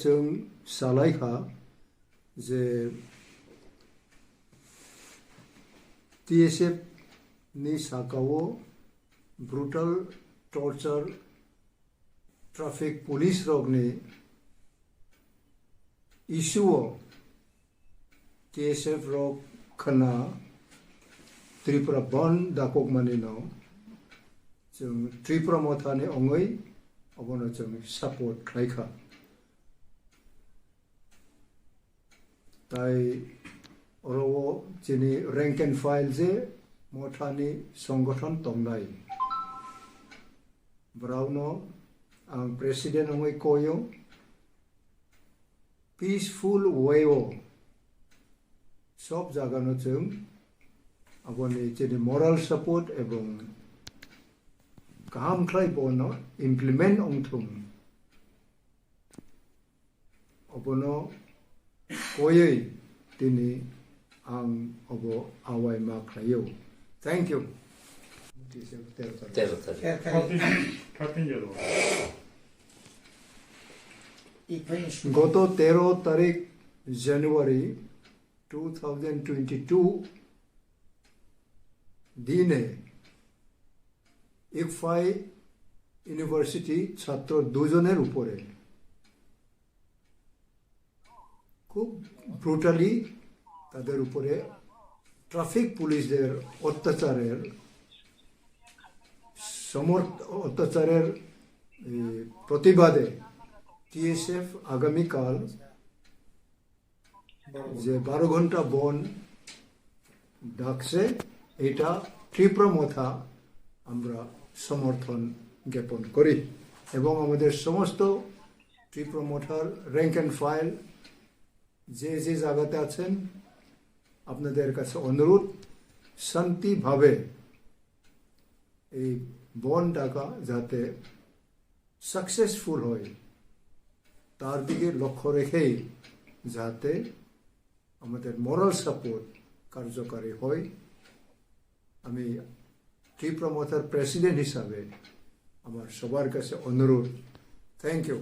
जों सालायखा जे TSF नि साकाओ ब्रुटल टर्चर ट्रैफिक पुलिस रोगने इशू TSF रोग खना त्रिपुरा बन दाकोक मानिनो जों त्रिपुरा मथाने अंगै अबनो जों सपोर्ट खालायखा ताई अरवो जिनि रैंक एंड फाइल जे मथानि संगठन तंनाय ब्राउनो आं प्रेसिडेंट अंगै कोयो पीसफुल वे सब जागानो जों अबनि जिनि मोरल सपोर्ट एवं गाहाम खाय बनो इम्प्लीमेंट अंथुम अबनो कोयै दिनै आं अब आवाय मा खायो थैंक यू गत 13 तारीख जनवरी 2022 दिने इकफाई यूनिवर्सिटी छात्र दुजनेर उपरे खूब ब्रुटाली तादेर उपरे ट्रैफिक पुलिसदेर अत्याचारेर अत्याचारेर प्रतिबादे TSF आगामी काल जे 12 घंटा बन डाकसे एटा त्रिपुरा मथा আমরা সমর্থন জ্ঞাপন করি এবং আমাদের সমস্ত Tripura Mathar rank and file যে যে জায়গাতে আছেন আপনাদের কাছে অনুরোধ শান্তি ভাবে এই বন ডাকা যাতে সাকসেসফুল হয় তার দিকে লক্ষ্য রেখেই যাতে আমাদের মোরাল সাপোর্ট কার্যকরী হয় আমি त्रिपुरा मथार प्रेसिडेंट हिसाबे आमार सबार काছে अनुरोध थैंक यू।